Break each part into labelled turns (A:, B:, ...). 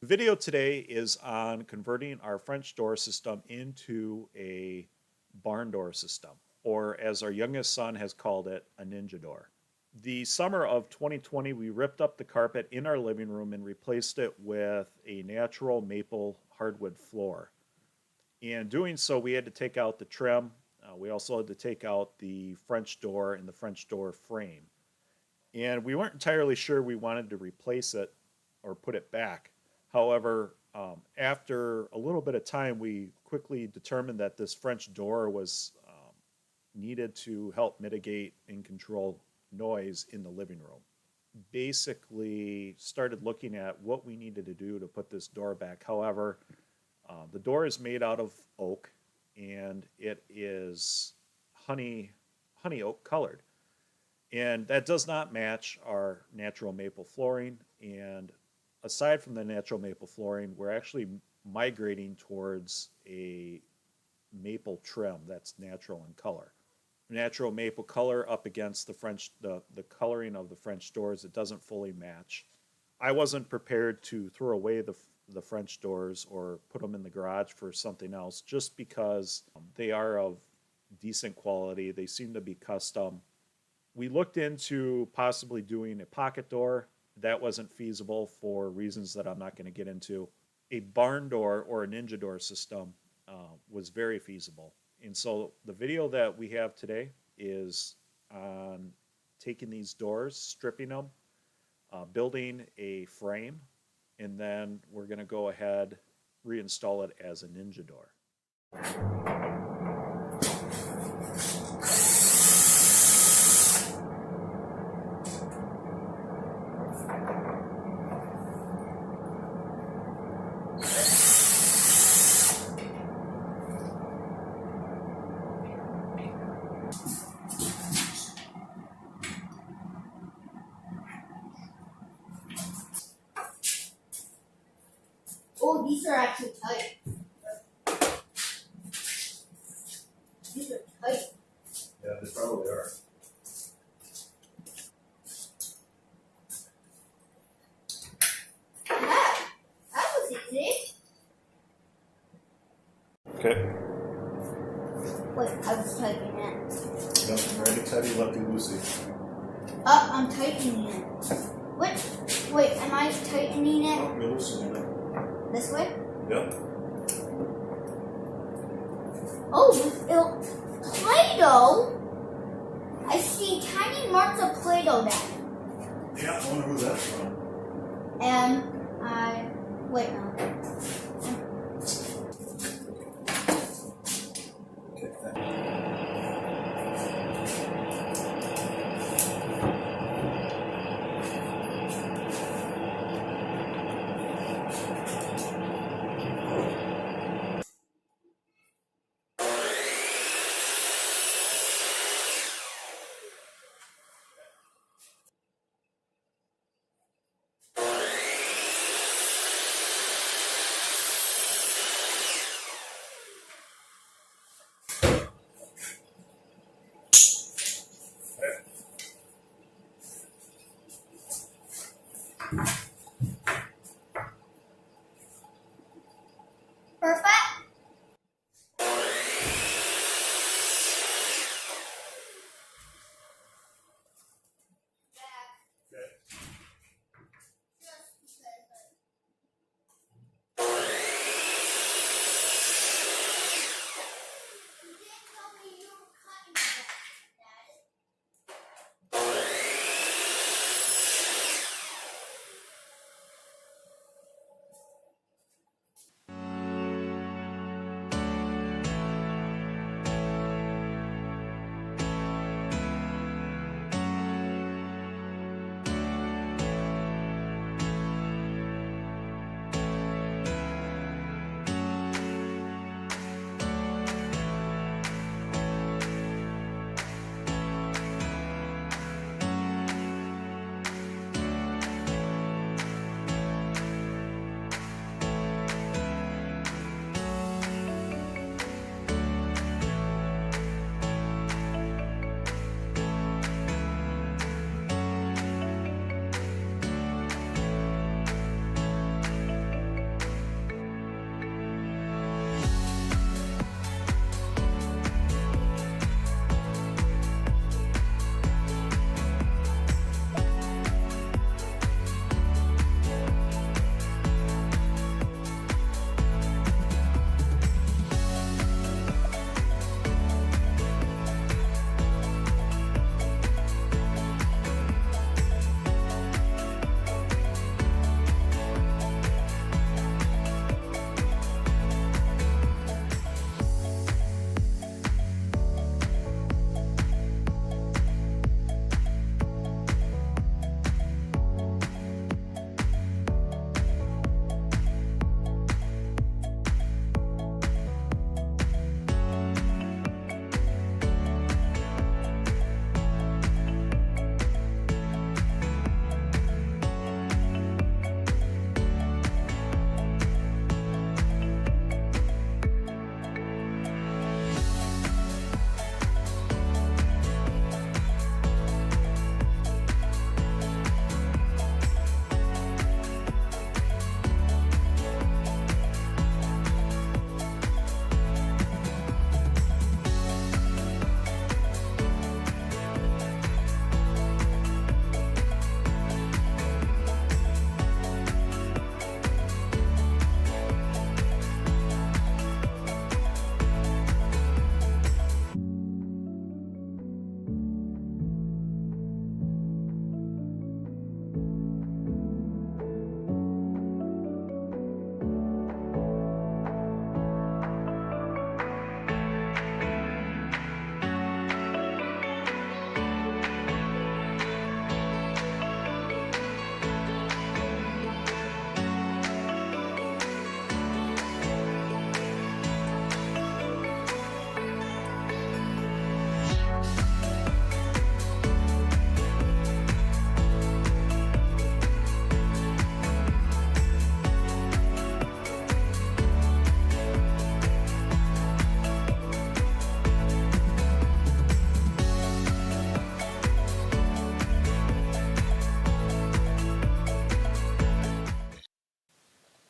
A: The video today is on converting our French door system into a barn door system, or as our youngest son has called it, a ninja door. The summer of 2020, we ripped up the carpet in our living room and replaced it with a natural maple hardwood floor. In doing so, we had to take out the trim. We also had to take out the French door and the French door frame. And we weren't entirely sure we wanted to replace it or put it back. However, after a little bit of time, we quickly determined that this French door was needed to help mitigate and control noise in the living room. Basically, started looking at what we needed to do to put this door back. However, the door is made out of oak, and it is honey oak colored, and that does not match our natural maple flooring. And aside from the natural maple flooring, we're actually migrating towards a maple trim that's natural in color. Natural maple color up against the coloring of the French doors, it doesn't fully match. I wasn't prepared to throw away the French doors or put them in the garage for something else, just because they are of decent quality. They seem to be custom. We looked into possibly doing a pocket door. That wasn't feasible for reasons that I'm not going to get into. A barn door or a ninja door system was very feasible. And so the video that we have today is on taking these doors, stripping them, building a frame, and then we're going to go ahead, reinstall it as a ninja door.
B: Oh, these are actually tight. These are tight.
A: Yeah, they probably are.
B: That was easy.
A: Okay.
B: Wait, I was typing it.
A: Yep, right heavy, lefty loosey.
B: I'm tightening it. What? Wait, am I tightening it
A: Oh, you're loosening it.
B: this way?
A: Yep.
B: Oh, Play-Doh? I see tiny marks of Play-Doh there.
A: Yeah, I wonder who that's from.
B: Wait, no.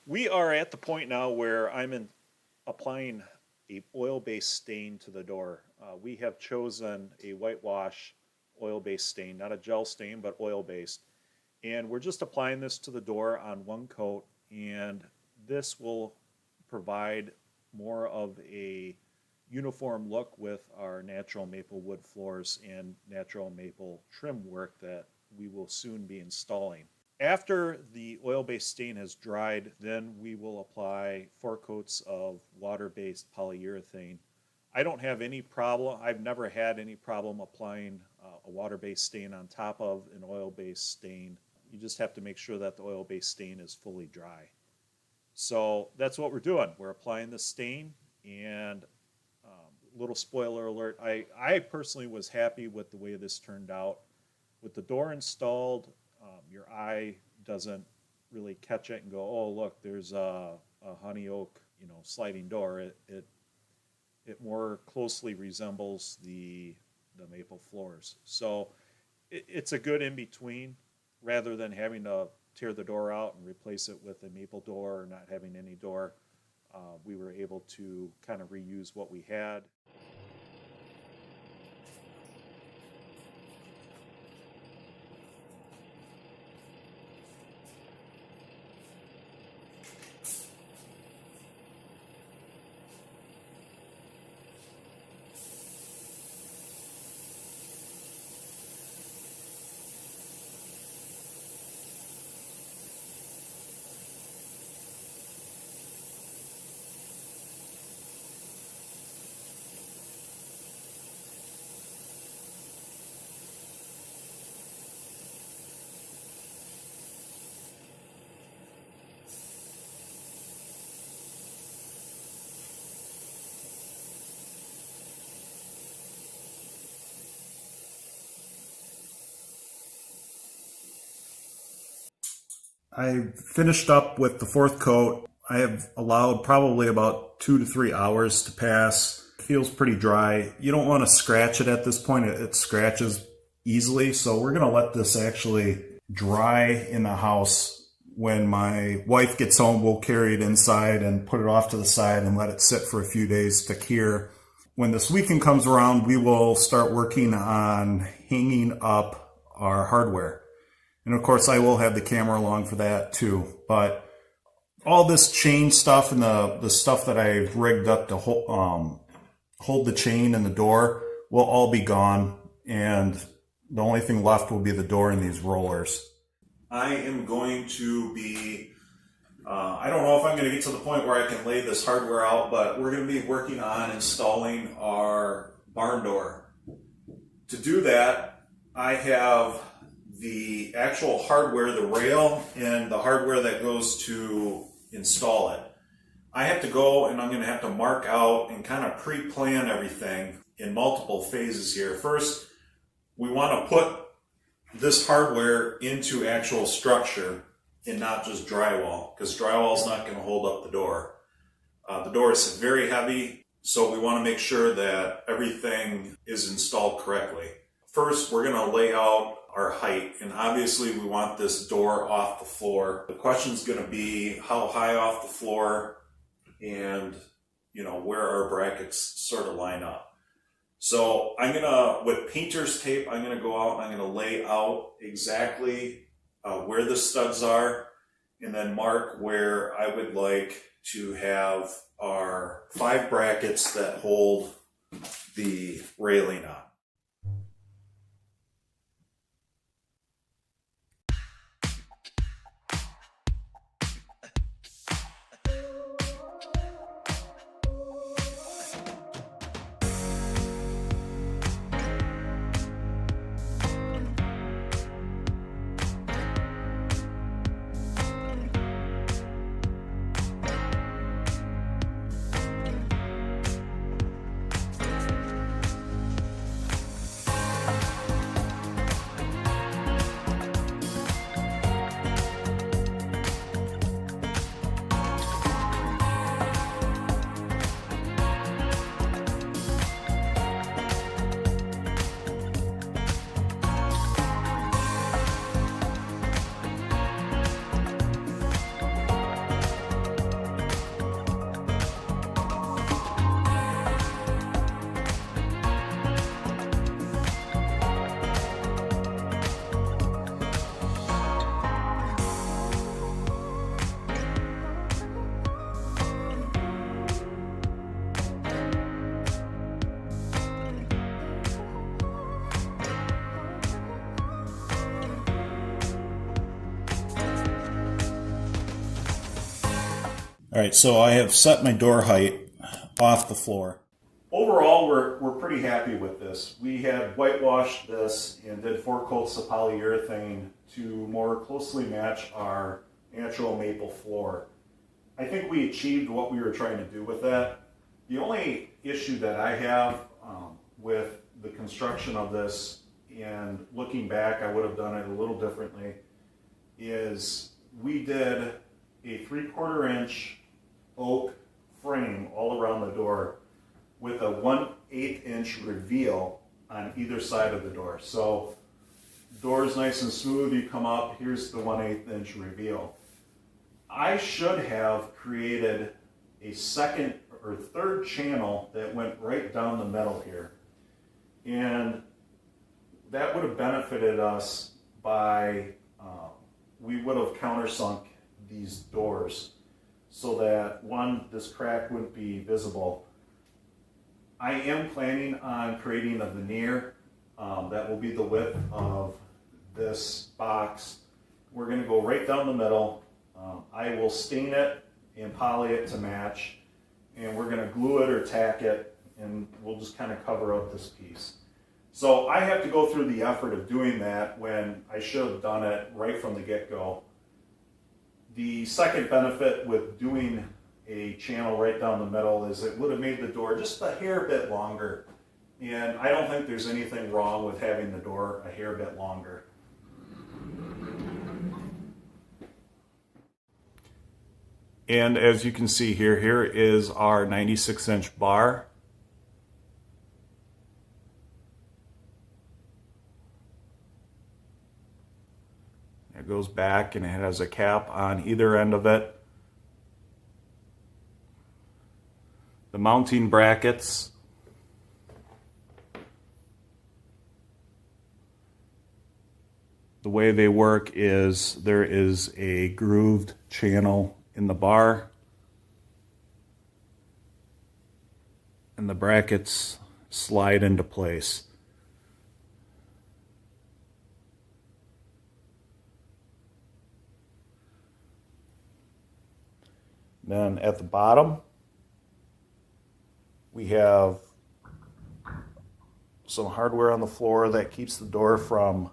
A: We are at the point now where applying a oil-based stain to the door. We have chosen a whitewash oil-based stain, not a gel stain, but oil-based. And we're just applying this to the door on one coat, and this will provide more of a uniform look with our natural maple wood floors and natural maple trim work that we will soon be installing. After the oil-based stain has dried, then we will apply 4 coats of water-based polyurethane. I don't have any problem, I've never had any problem applying a water-based stain on top of an oil-based stain. You just have to make sure that the oil-based stain is fully dry. So that's what we're doing. We're applying the stain, and little spoiler alert, I personally was happy with the way this turned out. With the door installed, your eye doesn't really catch it and go, oh, look, there's a honey oak, sliding door. It more closely resembles the maple floors. So it's a good in-between, rather than having to tear the door out and replace it with a maple door or not having any door. We were able to kind of reuse what we had.
C: I finished up with the 4th coat. I have allowed probably about 2 to 3 hours to pass. It feels pretty dry. You don't want to scratch it at this point. It scratches easily. So we're going to let this actually dry in the house. When my wife gets home, we'll carry it inside and put it off to the side and let it sit for a few days to cure. When this weekend comes around, we will start working on hanging up our hardware. And of course, I will have the camera along for that too. But all this chain stuff and the stuff that I've rigged up to hold the chain and the door will all be gone. And the only thing left will be the door and these rollers. I am going to be, I don't know if I'm going to get to the point where I can lay this hardware out, but we're going to be working on installing our barn door. To do that, I have the actual hardware, the rail, and the hardware that goes to install it. I have to go and I'm going to have to mark out and kind of pre-plan everything in multiple phases here. First, we want to put this hardware into actual structure and not just drywall, because drywall is not going to hold up the door. The door is very heavy, so we want to make sure that everything is installed correctly. First, we're going to lay out our height, and obviously we want this door off the floor. The question is going to be how high off the floor and where our brackets sort of line up. So I'm gonna, with painter's tape, I'm gonna go out and I'm gonna lay out exactly where the studs are, and then mark where I would like to have our 5 brackets that hold the railing on. All right, so I have set my door height off the floor. Overall, we're pretty happy with this. We had whitewashed this and did 4 coats of polyurethane to more closely match our natural maple floor. I think we achieved what we were trying to do with that. The only issue that I have with the construction of this, and looking back, I would have done it a little differently, is we did a 3/4 inch oak frame all around the door with a 1/8 inch reveal on either side of the door. So door is nice and smooth, you come up, here's the 1/8 inch reveal. I should have created a second or third channel that went right down the middle here. And that would have benefited us by, we would have countersunk these doors so that, one, this crack wouldn't be visible. I am planning on creating a veneer that will be the width of this box. We're going to go right down the middle. I will stain it and poly it to match, and we're going to glue it or tack it, and we'll just kind of cover up this piece. So I have to go through the effort of doing that when I should have done it right from the get-go. The second benefit with doing a channel right down the middle is it would have made the door just a hair bit longer. And I don't think there's anything wrong with having the door a hair bit longer. And as you can see here, here is our 96-inch bar. It goes back and it has a cap on either end of it. The mounting brackets. The way they work is there is a grooved channel in the bar, and the brackets slide into place. Then at the bottom, we have some hardware on the floor that keeps the door from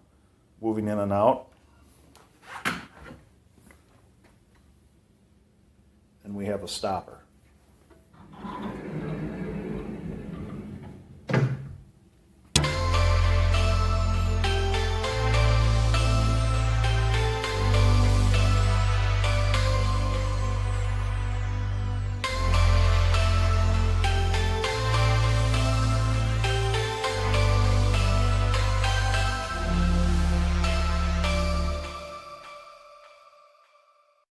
C: moving in and out. And we have a stopper.